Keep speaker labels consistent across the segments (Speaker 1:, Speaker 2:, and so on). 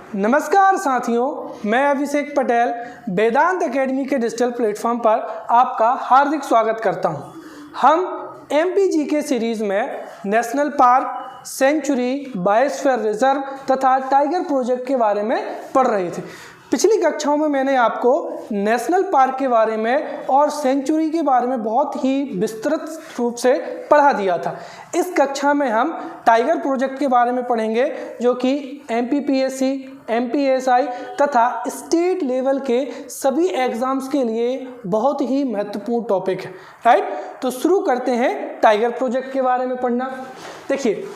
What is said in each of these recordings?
Speaker 1: नमस्कार साथियों, मैं अभिषेक पटेल वेदांत एकेडमी के डिजिटल प्लेटफॉर्म पर आपका हार्दिक स्वागत करता हूं। हम एमपीजी के सीरीज़ में national park, sanctuary, biosphere reserve तथा टाइगर प्रोजेक्ट के बारे में पढ़ रहे थे। पिछली कक्षाओं में मैंने आपको नेशनल पार्क के बारे में और सेंचुरी के बारे में बहुत ही विस्तृत रूप से पढ़ा दिया था। इस कक्षा में हम टाइगर प्रोजेक्ट के बारे में पढ़ेंगे, जो कि एमपीपीएससी, एमपीएसआई तथा स्टेट लेवल के सभी एग्जाम्स के लिए बहुत ही महत्वपूर्ण टॉपिक है। राइट, तो शुरू करते हैं टाइगर प्रोजेक्ट के बारे में पढ़ना। देखिए,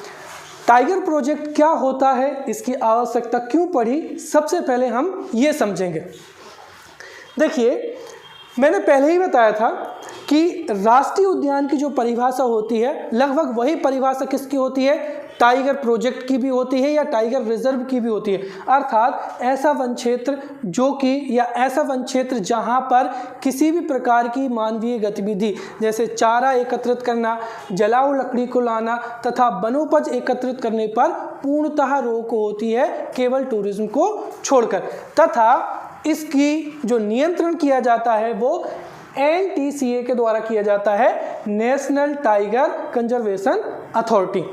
Speaker 1: टाइगर प्रोजेक्ट क्या होता है, इसकी आवश्यकता क्यों पड़ी, सबसे पहले हम ये समझेंगे। देखिए, मैंने पहले ही बताया था कि राष्ट्रीय उद्यान की जो परिभाषा होती है, लगभग वही परिभाषा किसकी होती है, टाइगर प्रोजेक्ट की भी होती है या टाइगर रिजर्व की भी होती है। अर्थात ऐसा वन क्षेत्र जो कि या ऐसा वन क्षेत्र जहां पर किसी भी प्रकार की मानवीय गतिविधि जैसे चारा एकत्रित करना, जलाऊ लकड़ी को लाना तथा वनोपज एकत्रित करने पर पूर्णतः रोक होती है, केवल टूरिज्म को छोड़कर। तथा इसकी जो नियंत्रण किया जाता है वो NTCA के द्वारा किया जाता है, नेशनल टाइगर कंजर्वेशन अथॉरिटी।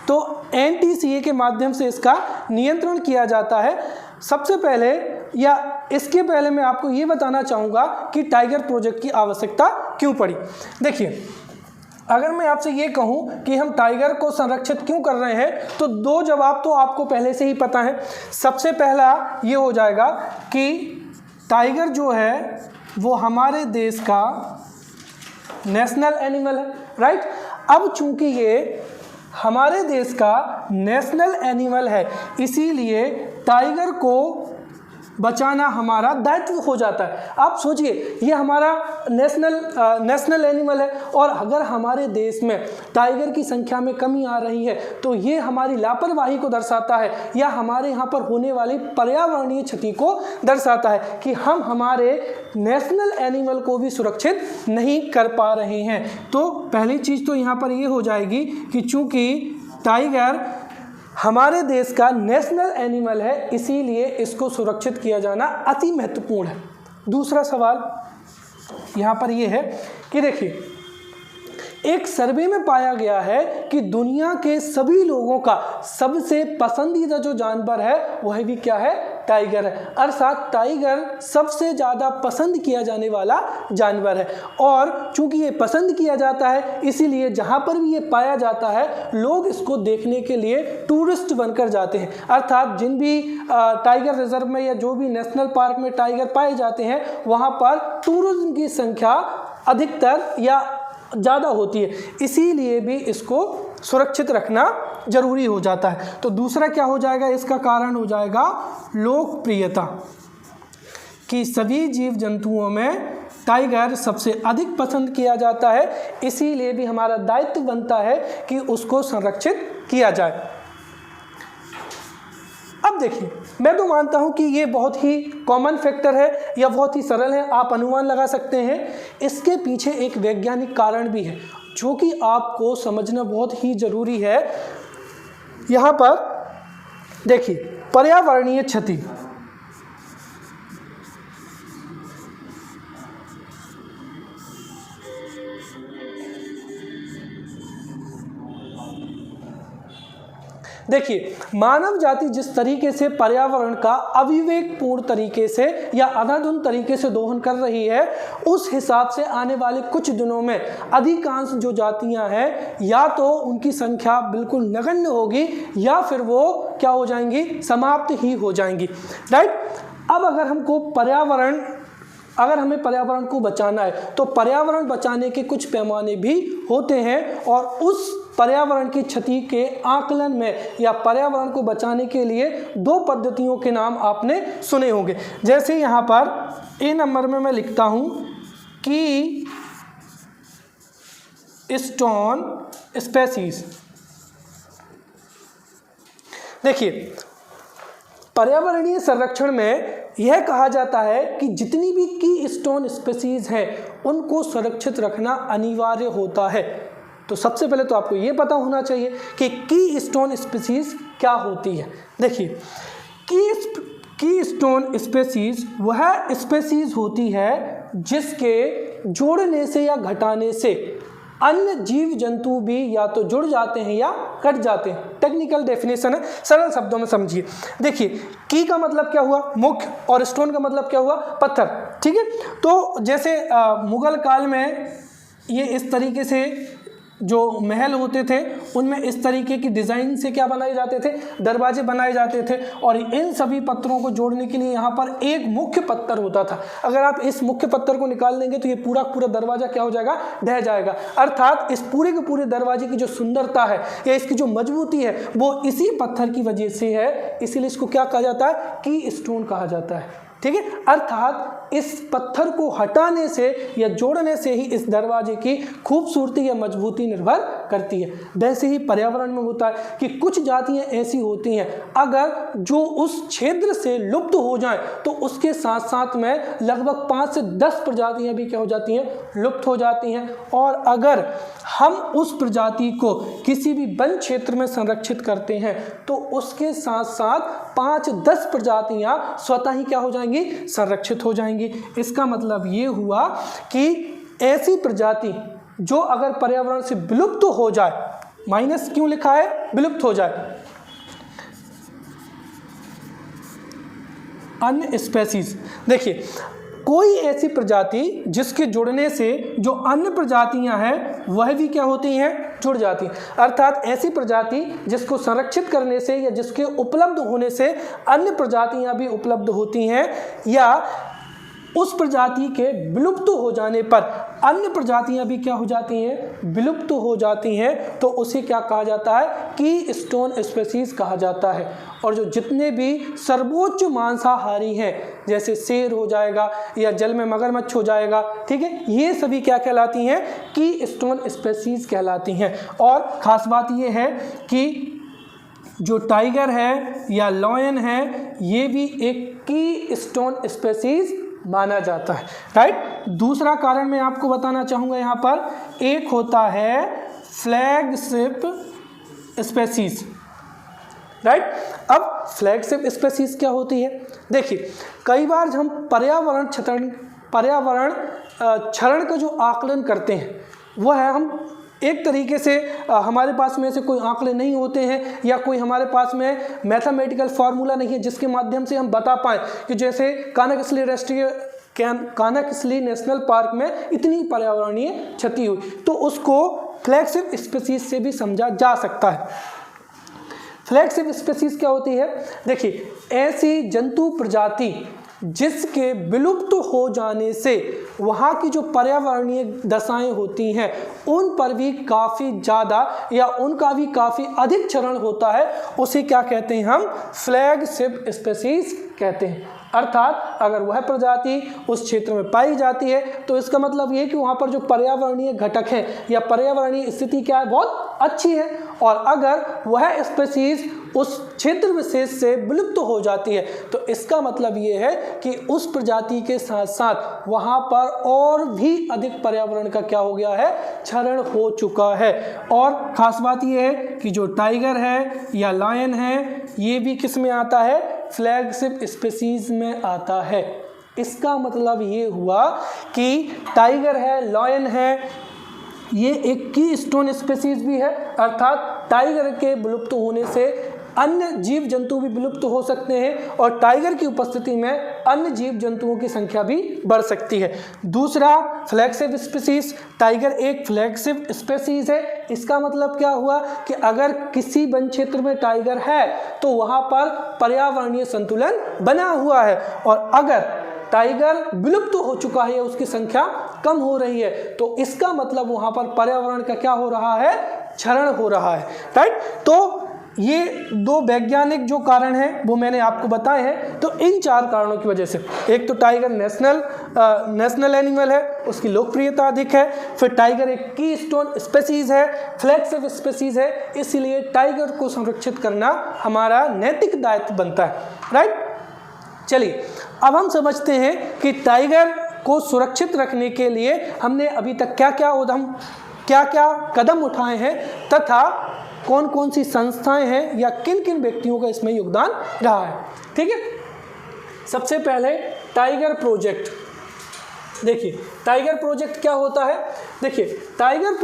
Speaker 1: तो NTCA के माध्यम से इसका नियंत्रण किया जाता है। सबसे पहले या इसके पहले मैं आपको ये बताना चाहूँगा कि टाइगर प्रोजेक्ट की आवश्यकता क्यों पड़ी। देखिए, अगर मैं आपसे ये कहूँ कि हम टाइगर को संरक्षित क्यों कर रहे हैं, तो दो जवाब तो आपको पहले से ही पता है। सबसे पहला ये हो जाएगा कि टाइगर जो है वो हमारे देश का नेशनल एनिमल है। राइट, अब चूंकि ये हमारे देश का नेशनल एनिमल है, इसीलिए टाइगर को बचाना हमारा दायित्व हो जाता है। आप सोचिए, ये हमारा नेशनल एनिमल है और अगर हमारे देश में टाइगर की संख्या में कमी आ रही है तो ये हमारी लापरवाही को दर्शाता है या हमारे यहाँ पर होने वाली पर्यावरणीय क्षति को दर्शाता है कि हम हमारे नेशनल एनिमल को भी सुरक्षित नहीं कर पा रहे हैं। तो पहली चीज़ तो यहाँ पर ये हो जाएगी कि चूँकि टाइगर हमारे देश का नेशनल एनिमल है, इसीलिए इसको सुरक्षित किया जाना अति महत्वपूर्ण है। दूसरा सवाल यहाँ पर यह है कि देखिए, एक सर्वे में पाया गया है कि दुनिया के सभी लोगों का सबसे पसंदीदा जो जानवर है वह भी क्या है, टाइगर है। अर्थात टाइगर सबसे ज़्यादा पसंद किया जाने वाला जानवर है और चूंकि ये पसंद किया जाता है, इसीलिए जहाँ पर भी ये पाया जाता है लोग इसको देखने के लिए टूरिस्ट बनकर जाते हैं। अर्थात जिन भी टाइगर रिजर्व में या जो भी नेशनल पार्क में टाइगर पाए जाते हैं, वहाँ पर टूरिज्म की संख्या अधिकतर या ज़्यादा होती है, इसीलिए भी इसको सुरक्षित रखना जरूरी हो जाता है। तो दूसरा क्या हो जाएगा, इसका कारण हो जाएगा लोकप्रियता, कि सभी जीव जंतुओं में टाइगर सबसे अधिक पसंद किया जाता है, इसीलिए भी हमारा दायित्व बनता है कि उसको संरक्षित किया जाए। अब देखिए, मैं तो मानता हूं कि ये बहुत ही कॉमन फैक्टर है या बहुत ही सरल है, आप अनुमान लगा सकते हैं। इसके पीछे एक वैज्ञानिक कारण भी है जो कि आपको समझना बहुत ही ज़रूरी है। यहाँ पर देखिए, पर्यावरणीय क्षति। देखिए, मानव जाति जिस तरीके से पर्यावरण का अविवेकपूर्ण तरीके से या अंधाधुंध तरीके से दोहन कर रही है, उस हिसाब से आने वाले कुछ दिनों में अधिकांश जो जातियां हैं, या तो उनकी संख्या बिल्कुल नगण्य होगी या फिर वो क्या हो जाएंगी, समाप्त ही हो जाएंगी। राइट, अब अगर हमें पर्यावरण को बचाना है तो पर्यावरण बचाने के कुछ पैमाने भी होते हैं और उस पर्यावरण की क्षति के आकलन में या पर्यावरण को बचाने के लिए दो पद्धतियों के नाम आपने सुने होंगे। जैसे यहाँ पर ए नंबर में मैं लिखता हूँ कि स्टोन स्पेसीज। देखिए, पर्यावरणीय संरक्षण में यह कहा जाता है कि जितनी भी की स्टोन स्पेसीज हैं उनको सुरक्षित रखना अनिवार्य होता है। तो सबसे पहले तो आपको ये पता होना चाहिए कि की स्टोन स्पीसीज क्या होती है। देखिए, की कीस्टोन स्पीशीज वह स्पीशीज होती है जिसके जोड़ने से या घटाने से अन्य जीव जंतु भी या तो जुड़ जाते हैं या कट जाते हैं। टेक्निकल डेफिनेशन है, सरल शब्दों में समझिए। देखिए, की का मतलब क्या हुआ? मुख्य, और स्टोन का मतलब क्या हुआ? पत्थर। ठीक है, तो जैसे मुगल काल में ये इस तरीके से जो महल होते थे उनमें इस तरीके की डिज़ाइन से क्या बनाए जाते थे? दरवाजे बनाए जाते थे, और इन सभी पत्थरों को जोड़ने के लिए यहाँ पर एक मुख्य पत्थर होता था। अगर आप इस मुख्य पत्थर को निकाल देंगे तो ये पूरा पूरा दरवाजा क्या हो जाएगा? ढह जाएगा। अर्थात इस पूरे के पूरे दरवाजे की जो सुंदरता है या इसकी जो मजबूती है वो इसी पत्थर की वजह से है, इसीलिए इसको क्या कहा जाता है? की स्टोन कहा जाता है। ठीक है, अर्थात इस पत्थर को हटाने से या जोड़ने से ही इस दरवाजे की खूबसूरती या मजबूती निर्भर करती है। वैसे ही पर्यावरण में होता है कि कुछ जातियां ऐसी होती हैं अगर जो उस क्षेत्र से लुप्त हो जाएं तो उसके साथ साथ में लगभग 5 से 10 प्रजातियां भी क्या हो जाती हैं? लुप्त हो जाती हैं। और अगर हम उस प्रजाति को किसी भी वन क्षेत्र में संरक्षित करते हैं तो उसके साथ साथ 5-10 प्रजातियां स्वतः ही क्या हो जाएंगी? संरक्षित हो जाएंगी। इसका मतलब ये हुआ कि ऐसी प्रजाति जो अगर पर्यावरण से विलुप्त हो जाए, माइनस क्यों लिखा है? विलुप्त हो जाए, अन्य स्पेसीज। देखिए, कोई ऐसी प्रजाति जिसके जुड़ने से जो अन्य प्रजातियां हैं वह भी क्या होती हैं? जुड़ जाती हैं। अर्थात ऐसी प्रजाति जिसको संरक्षित करने से या जिसके उपलब्ध होने से अन्य प्रजातियां भी उपलब्ध होती हैं, या उस प्रजाति के विलुप्त हो जाने पर अन्य प्रजातियां भी क्या हो जाती हैं? विलुप्त हो जाती हैं, तो उसे क्या कहा जाता है? की स्टोन स्पीशीज कहा जाता है। और जो जितने भी सर्वोच्च मांसाहारी हैं, जैसे शेर हो जाएगा या जल में मगरमच्छ हो जाएगा, ठीक है, ये सभी क्या कहलाती हैं? की स्टोन स्पीशीज कहलाती हैं। और ख़ास बात ये है कि जो टाइगर है या लॉयन है ये भी एक की स्टोन स्पीशीज माना जाता है। राइट। दूसरा कारण मैं आपको बताना चाहूँगा यहाँ पर, एक होता है फ्लैगशिप स्पीशीज। राइट। अब फ्लैगशिप स्पीशीज क्या होती है? देखिए, कई बार हम पर्यावरण क्षरण का जो आकलन करते हैं वो है, हम एक तरीके से हमारे पास में से कोई आंकड़े नहीं होते हैं या कोई हमारे पास में मैथमेटिकल फार्मूला नहीं है जिसके माध्यम से हम बता पाएँ कि जैसे कानकसली नेशनल पार्क में इतनी पर्यावरणीय क्षति हुई, तो उसको फ्लैगशिप स्पीशीज से भी समझा जा सकता है। फ्लैगशिप स्पीशीज क्या होती है? देखिए, ऐसी जंतु प्रजाति जिसके विलुप्त हो जाने से वहाँ की जो पर्यावरणीय दशाएं होती हैं उन पर भी काफ़ी ज़्यादा या उनका भी काफ़ी अधिक क्षरण होता है, उसे क्या कहते हैं? हम फ्लैगशिप स्पीशीज कहते हैं। अर्थात अगर वह प्रजाति उस क्षेत्र में पाई जाती है तो इसका मतलब ये कि वहाँ पर जो पर्यावरणीय घटक है या पर्यावरणीय स्थिति क्या है? बहुत अच्छी है। और अगर वह स्पीशीज उस क्षेत्र विशेष से विलुप्त हो जाती है तो इसका मतलब ये है कि उस प्रजाति के साथ साथ वहाँ पर और भी अधिक पर्यावरण का क्या हो गया है? क्षरण हो चुका है। और ख़ास बात ये है कि जो टाइगर है या लायन है ये भी किस में आता है? फ्लैगशिप स्पीशीज में आता है। इसका मतलब ये हुआ कि टाइगर है, लायन है, ये एक की स्टोन स्पीशीज भी है। अर्थात टाइगर के विलुप्त होने से अन्य जीव जंतु भी विलुप्त हो सकते हैं और टाइगर की उपस्थिति में अन्य जीव जंतुओं की संख्या भी बढ़ सकती है। दूसरा, फ्लैगशिप स्पीशीज, टाइगर एक फ्लैगशिप स्पीशीज है। इसका मतलब क्या हुआ कि अगर किसी वन क्षेत्र में टाइगर है तो वहाँ पर पर्यावरणीय संतुलन बना हुआ है, और अगर टाइगर विलुप्त हो चुका है, उसकी संख्या कम हो रही है, तो इसका मतलब वहाँ पर पर्यावरण का क्या हो रहा है? क्षरण हो रहा है। राइट। तो ये दो वैज्ञानिक जो कारण हैं वो मैंने आपको बताए हैं। तो इन चार कारणों की वजह से, एक तो टाइगर नेशनल एनिमल है, उसकी लोकप्रियता अधिक है, फिर टाइगर एक की स्टोन स्पीशीज है, फ्लैगशिप स्पीशीज है, इसलिए टाइगर को संरक्षित करना हमारा नैतिक दायित्व बनता है। राइट। चलिए, अब हम समझते हैं कि टाइगर को सुरक्षित रखने के लिए हमने अभी तक क्या क्या कदम उठाए हैं तथा कौन कौन सी संस्थाएं हैं या किन किन व्यक्तियों का इसमें योगदान रहा है। ठीक है। सबसे पहले टाइगर प्रोजेक्ट। देखिए टाइगर प्रोजेक्ट क्या होता है। देखिए टाइगर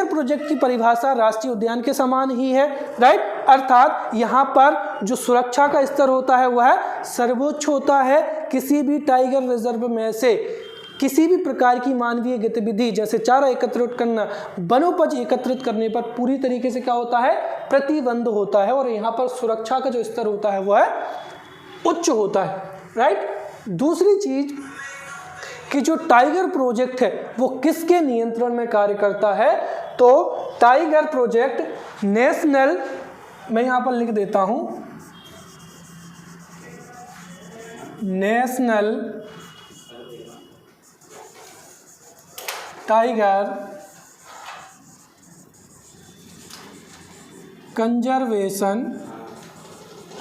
Speaker 1: प्रोजेक्ट की परिभाषा राष्ट्रीय उद्यान के समान ही है, राइट। अर्थात यहाँ पर जो सुरक्षा का स्तर होता है वह सर्वोच्च होता है। किसी भी टाइगर रिजर्व में से किसी भी प्रकार की मानवीय गतिविधि जैसे चारा एकत्रित करना, वनोपज एकत्रित करने पर पूरी तरीके से क्या होता है, प्रतिबंध होता है। और यहाँ पर सुरक्षा का जो स्तर होता है वह उच्च होता है, राइट। दूसरी चीज कि जो टाइगर प्रोजेक्ट है वो किसके नियंत्रण में कार्य करता है, तो टाइगर प्रोजेक्ट नेशनल, मैं यहां पर लिख देता हूं, national tiger conservation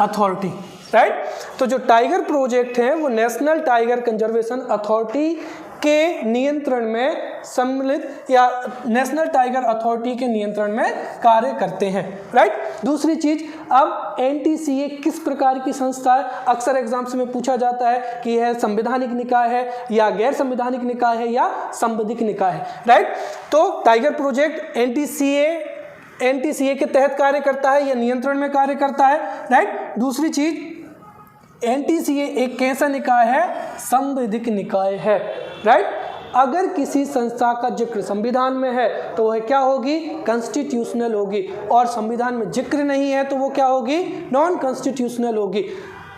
Speaker 1: authority, right. तो जो टाइगर प्रोजेक्ट है वो नेशनल टाइगर कंजर्वेशन अथॉरिटी के नियंत्रण में सम्मिलित या नेशनल टाइगर अथॉरिटी के नियंत्रण में कार्य करते हैं, राइट। दूसरी चीज, अब एनटीसीए किस प्रकार की संस्था है। अक्सर एग्जाम्स में पूछा जाता है कि यह संवैधानिक निकाय है या गैर संवैधानिक निकाय है या संवैधानिक निकाय है, राइट। तो टाइगर प्रोजेक्ट एनटीसीए के तहत कार्य करता है या नियंत्रण में कार्य करता है, राइट। दूसरी चीज, एनटीसीए एक कैसा निकाय है, संवैधानिक निकाय है, राइट। अगर किसी संस्था का जिक्र संविधान में है तो वह क्या होगी, कॉन्स्टिट्यूशनल होगी, और संविधान में जिक्र नहीं है तो वो क्या होगी, नॉन कॉन्स्टिट्यूशनल होगी।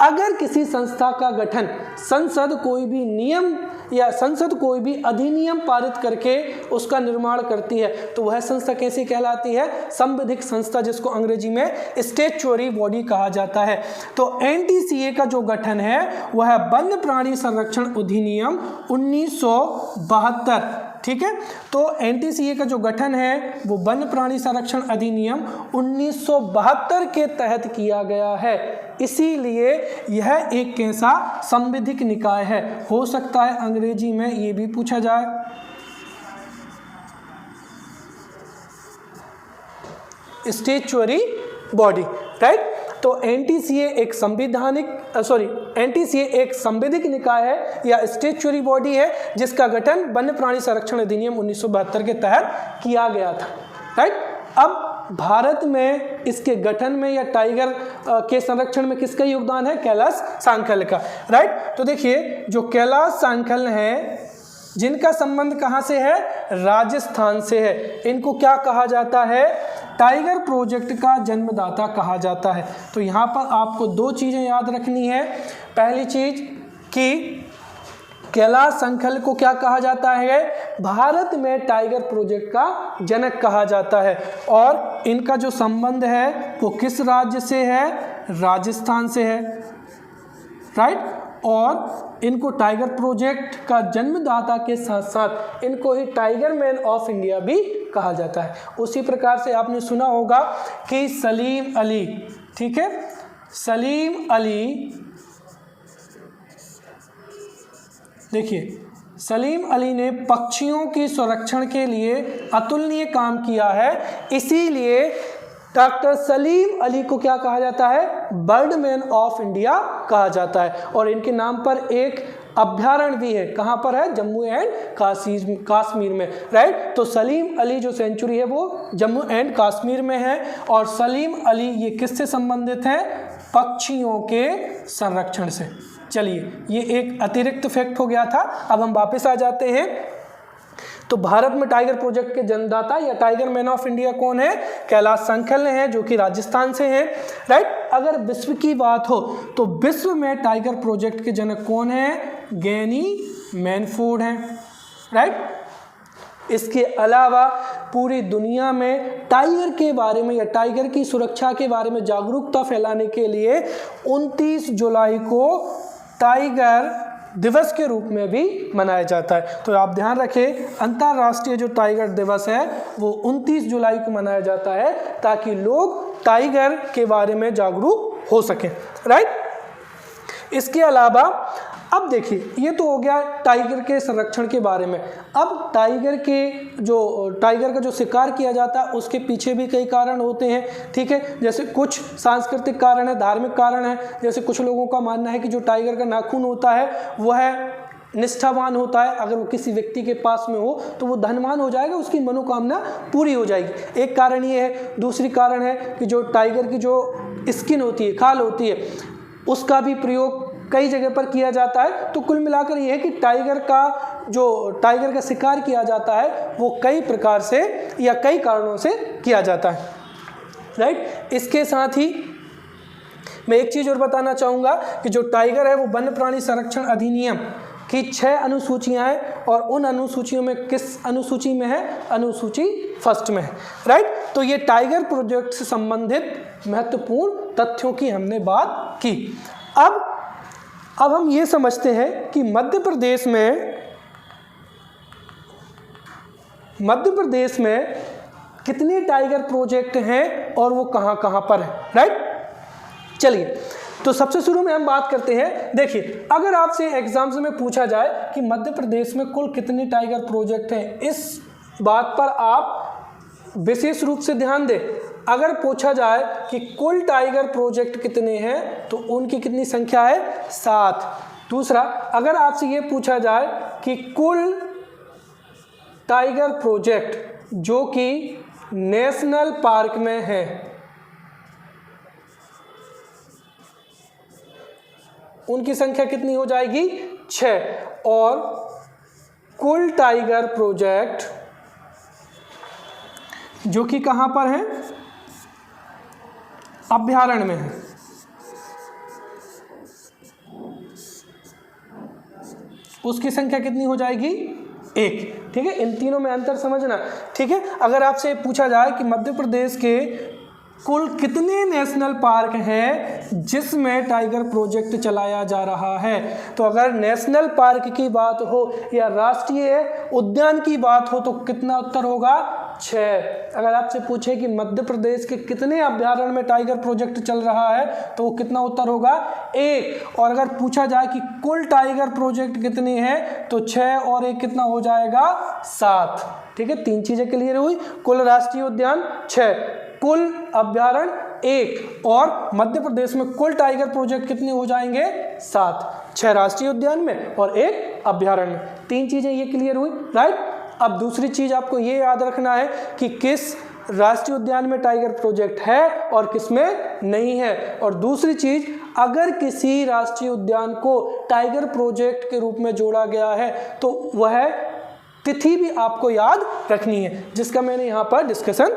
Speaker 1: अगर किसी संस्था का गठन संसद कोई भी नियम या संसद कोई भी अधिनियम पारित करके उसका निर्माण करती है तो वह संस्था कैसी कहलाती है, संवैधानिक संस्था, जिसको अंग्रेजी में स्टैट्यूटरी बॉडी कहा जाता है। तो एनटीसीए का जो गठन है वह वन्य प्राणी संरक्षण अधिनियम 1972, ठीक है। तो एनटीसीए का जो गठन है वो वन्य प्राणी संरक्षण अधिनियम 1972 के तहत किया गया है, इसीलिए यह एक कैसा, संवैधानिक निकाय है। हो सकता है अंग्रेजी में ये भी पूछा जाए। Statutory body, right. तो एनटीसीए एक संवैधानिक निकाय है या स्टैट्यूटरी बॉडी है जिसका गठन वन्य प्राणी संरक्षण अधिनियम 1972 के तहत किया गया था, राइट। अब भारत में इसके गठन में या टाइगर के संरक्षण में किसका योगदान है, कैलाश सांखल का, राइट। तो देखिए जो कैलाश सांखल है जिनका संबंध कहाँ से है, राजस्थान से है, इनको क्या कहा जाता है, टाइगर प्रोजेक्ट का जन्मदाता कहा जाता है। तो यहाँ पर आपको दो चीज़ें याद रखनी है। पहली चीज कि कैलाश सांखल को क्या कहा जाता है, भारत में टाइगर प्रोजेक्ट का जनक कहा जाता है, और इनका जो संबंध है वो किस राज्य से है, राजस्थान से है, राइट। और इनको टाइगर प्रोजेक्ट का जन्मदाता के साथ साथ इनको ही टाइगर मैन ऑफ इंडिया भी कहा जाता है। उसी प्रकार से आपने सुना होगा कि सलीम अली, ठीक है, सलीम अली, देखिए सलीम अली ने पक्षियों की संरक्षण के लिए अतुलनीय काम किया है, इसीलिए डॉक्टर सलीम अली को क्या कहा जाता है, बर्डमैन ऑफ इंडिया कहा जाता है। और इनके नाम पर एक अभ्यारण्य भी है, कहाँ पर है, जम्मू एंड कश्मीर में, राइट। तो सलीम अली जो सेंचुरी है वो जम्मू एंड कश्मीर में है, और सलीम अली ये किससे संबंधित है, पक्षियों के संरक्षण से। चलिए ये एक अतिरिक्त फैक्ट हो गया था। अब हम वापस आ जाते हैं। तो भारत में टाइगर प्रोजेक्ट के जन्मदाता या टाइगर मैन ऑफ इंडिया कौन है, कैलाश सांखल हैं जो कि राजस्थान से हैं, राइट। अगर विश्व की बात हो तो विश्व में टाइगर प्रोजेक्ट के जनक कौन है, गैनी मैनफोर्ड हैं, राइट। इसके अलावा पूरी दुनिया में टाइगर के बारे में या टाइगर की सुरक्षा के बारे में जागरूकता फैलाने के लिए 29 जुलाई को टाइगर दिवस के रूप में भी मनाया जाता है। तो आप ध्यान रखें, अंतर्राष्ट्रीय जो टाइगर दिवस है वो 29 जुलाई को मनाया जाता है ताकि लोग टाइगर के बारे में जागरूक हो सकें, राइट। इसके अलावा अब देखिए, ये तो हो गया टाइगर के संरक्षण के बारे में। अब टाइगर का जो शिकार किया जाता है उसके पीछे भी कई कारण होते हैं, ठीक है। जैसे कुछ सांस्कृतिक कारण है, धार्मिक कारण है। जैसे कुछ लोगों का मानना है कि जो टाइगर का नाखून होता है वह निष्ठावान होता है, अगर वो किसी व्यक्ति के पास में हो तो वो धनवान हो जाएगा, उसकी मनोकामना पूरी हो जाएगी। एक कारण ये है। दूसरी कारण है कि जो टाइगर की जो स्किन होती है, खाल होती है, उसका भी प्रयोग कई जगह पर किया जाता है। तो कुल मिलाकर ये है कि टाइगर का शिकार किया जाता है वो कई प्रकार से या कई कारणों से किया जाता है, राइट। इसके साथ ही मैं एक चीज़ और बताना चाहूँगा कि जो टाइगर है वो वन्य प्राणी संरक्षण अधिनियम की 6 अनुसूचियाँ हैं, और उन अनुसूचियों में किस अनुसूची में है? अनुसूची फर्स्ट में है, राइट। तो ये टाइगर प्रोजेक्ट से संबंधित महत्वपूर्ण तथ्यों की हमने बात की। अब हम ये समझते हैं कि मध्य प्रदेश में कितने टाइगर प्रोजेक्ट हैं और वो कहाँ कहाँ पर है, राइट। चलिए, तो सबसे शुरू में हम बात करते हैं। देखिए, अगर आपसे एग्जाम्स में पूछा जाए कि मध्य प्रदेश में कुल कितने टाइगर प्रोजेक्ट हैं, इस बात पर आप विशेष रूप से ध्यान दें। अगर पूछा जाए कि कुल टाइगर प्रोजेक्ट कितने हैं तो उनकी कितनी संख्या है? 7। दूसरा, अगर आपसे ये पूछा जाए कि कुल टाइगर प्रोजेक्ट जो कि नेशनल पार्क में है, उनकी संख्या कितनी हो जाएगी? 6। और कुल टाइगर प्रोजेक्ट जो कि कहां पर है? अभयारण्य में है, उसकी संख्या कितनी हो जाएगी? 1। ठीक है, इन तीनों में अंतर समझना, ठीक है। अगर आपसे पूछा जाए कि मध्य प्रदेश के कुल कितने नेशनल पार्क हैं जिसमें टाइगर प्रोजेक्ट चलाया जा रहा है, तो अगर नेशनल पार्क की बात हो या राष्ट्रीय उद्यान की बात हो तो कितना उत्तर होगा? 6। अगर आपसे पूछे कि मध्य प्रदेश के कितने अभयारण्य में टाइगर प्रोजेक्ट चल रहा है तो वो कितना उत्तर होगा? 1। और अगर पूछा जाए कि कुल टाइगर प्रोजेक्ट कितने हैं तो 6 और 1 कितना हो जाएगा? 7। ठीक है, 3 चीजें क्लियर हुई। कुल राष्ट्रीय उद्यान 6, कुल अभयारण्य 1, और मध्य प्रदेश में कुल टाइगर प्रोजेक्ट कितने हो जाएंगे? 7। 6 राष्ट्रीय उद्यान में और 1 अभयारण्य में। 3 चीजें ये क्लियर हुई, राइट। अब दूसरी चीज आपको ये याद रखना है कि किस राष्ट्रीय उद्यान में टाइगर प्रोजेक्ट है और किस में नहीं है। और दूसरी चीज, अगर किसी राष्ट्रीय उद्यान को टाइगर प्रोजेक्ट के रूप में जोड़ा गया है तो वह तिथि भी आपको याद रखनी है, जिसका मैंने यहाँ पर डिस्कशन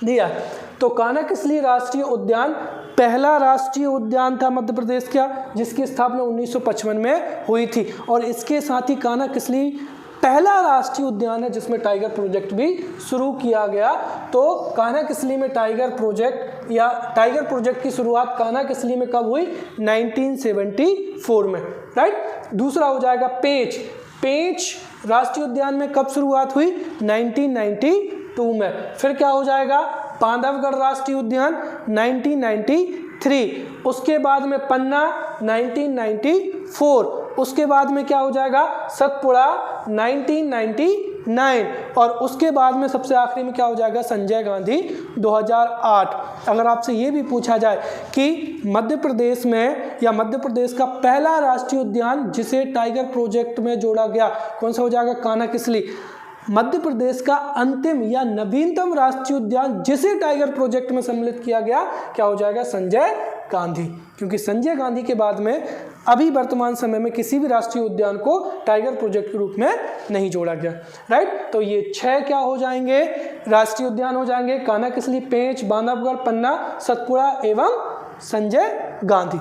Speaker 1: दिया। तो कान्हा-किसली राष्ट्रीय उद्यान पहला राष्ट्रीय उद्यान था मध्य प्रदेश का, जिसकी स्थापना 1955 में हुई थी। और इसके साथ ही कान्हा-किसली पहला राष्ट्रीय उद्यान है जिसमें टाइगर प्रोजेक्ट भी शुरू किया गया। तो कान्हा-किसली में टाइगर प्रोजेक्ट की शुरुआत कान्हा-किसली में कब हुई? 1974 में, राइट। दूसरा हो जाएगा पेंच राष्ट्रीय उद्यान में कब शुरुआत हुई? 1992 में। फिर क्या हो जाएगा? बांधवगढ़ राष्ट्रीय उद्यान 1993। उसके बाद में पन्ना 1994। उसके बाद में क्या हो जाएगा? सतपुड़ा 1999। और उसके बाद में सबसे आखिरी में क्या हो जाएगा? संजय गांधी 2008। अगर आपसे ये भी पूछा जाए कि मध्य प्रदेश में या मध्य प्रदेश का पहला राष्ट्रीय उद्यान जिसे टाइगर प्रोजेक्ट में जोड़ा गया कौन सा हो जाएगा? कान्हा-किसली। मध्य प्रदेश का अंतिम या नवीनतम राष्ट्रीय उद्यान जिसे टाइगर प्रोजेक्ट में सम्मिलित किया गया क्या हो जाएगा? संजय गांधी। क्योंकि संजय गांधी के बाद में अभी वर्तमान समय में किसी भी राष्ट्रीय उद्यान को टाइगर प्रोजेक्ट के रूप में नहीं जोड़ा गया, राइट। तो ये 6 क्या हो जाएंगे? राष्ट्रीय उद्यान हो जाएंगे। कान्हा-किसली, पेंच, बांधवगढ़, पन्ना, सतपुड़ा एवं संजय गांधी।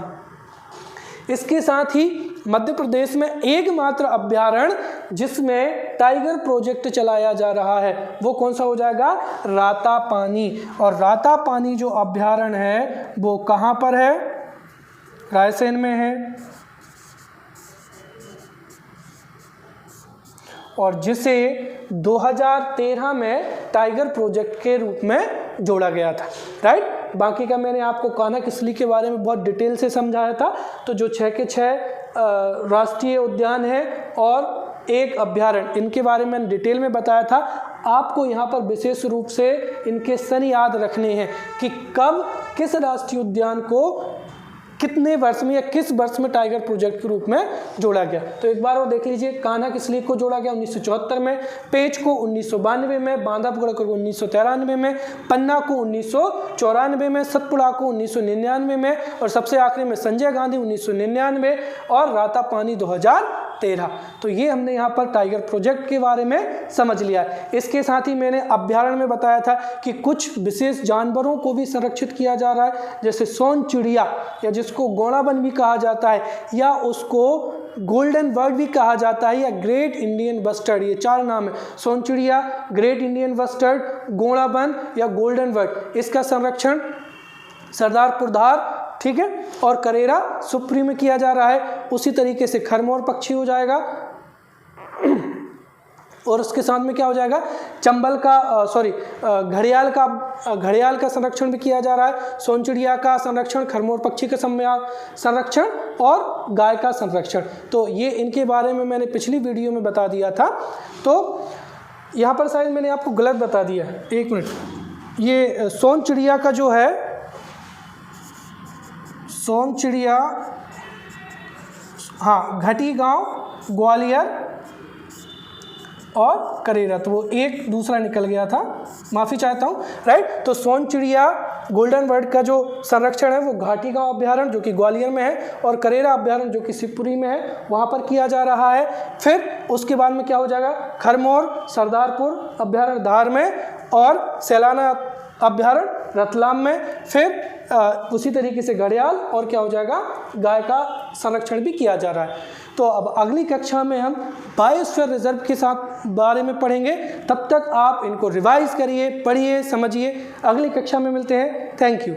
Speaker 1: इसके साथ ही मध्य प्रदेश में एकमात्र अभयारण्य जिसमें टाइगर प्रोजेक्ट चलाया जा रहा है वो कौन सा हो जाएगा? रातापानी। और रातापानी जो अभयारण्य है वो कहाँ पर है? रायसेन में है, और जिसे 2013 में टाइगर प्रोजेक्ट के रूप में जोड़ा गया था, राइट। बाकी का मैंने आपको कान्हा-किसली के बारे में बहुत डिटेल से समझाया था। तो जो 6 के 6 राष्ट्रीय उद्यान है और एक अभ्यारण्य, इनके बारे में मैंने डिटेल में बताया था। आपको यहाँ पर विशेष रूप से इनके सन याद रखने हैं कि कब किस राष्ट्रीय उद्यान को कितने वर्ष में या किस वर्ष में टाइगर प्रोजेक्ट के रूप में जोड़ा गया। तो एक बार वो देख लीजिए, कान्हा किस लीग को जोड़ा गया 1974 में, पेंच को 1992 में, बांधवगढ़ को 1993 में, पन्ना को 1994 में, सतपुड़ा को 1999 में और सबसे आखिरी में संजय गांधी 1999 और रातापानी 2013। तो ये हमने यहाँ पर टाइगर प्रोजेक्ट के बारे में समझ लिया है। इसके साथ ही मैंने अभ्यारण्य में बताया था कि कुछ विशेष जानवरों को भी संरक्षित किया जा रहा है, जैसे सोन चिड़िया या जिसको गौड़ावन भी कहा जाता है या उसको गोल्डन बर्ड भी कहा जाता है या ग्रेट इंडियन बस्टर्ड, ये 4 नाम है, सोन चिड़िया, ग्रेट इंडियन बस्टर्ड, गौड़ावन या गोल्डन बर्ड। इसका संरक्षण सरदारपुर धार, ठीक है, और करेरा सुप्री में किया जा रहा है। उसी तरीके से खरमोर पक्षी हो जाएगा और उसके साथ में क्या हो जाएगा, चंबल का घड़ियाल का संरक्षण भी किया जा रहा है, सोन चिड़िया का संरक्षण, खरमोर पक्षी का संरक्षण और गाय का संरक्षण। तो ये इनके बारे में मैंने पिछली वीडियो में बता दिया था। तो यहाँ पर शायद मैंने आपको गलत बता दिया, एक मिनट, ये सोन चिड़िया का जो है, सोन चिड़िया, हाँ, घटी गांव, ग्वालियर और करेरा, तो वो एक दूसरा निकल गया था, माफ़ी चाहता हूँ, राइट। तो सोन चिड़िया गोल्डन बर्ड का जो संरक्षण है वो घाटी गांव अभ्यारण्य जो कि ग्वालियर में है और करेरा अभ्यारण्य जो कि शिवपुरी में है, वहाँ पर किया जा रहा है। फिर उसके बाद में क्या हो जाएगा, खरमोर सरदारपुर अभ्यारण्य धार में और सैलाना अभ्यारण्य रतलाम में, फिर उसी तरीके से घड़ियाल और क्या हो जाएगा, गाय का संरक्षण भी किया जा रहा है। तो अब अगली कक्षा में हम बायोस्फीयर रिजर्व के साथ बारे में पढ़ेंगे। तब तक आप इनको रिवाइज करिए, पढ़िए, समझिए। अगली कक्षा में मिलते हैं। Thank you.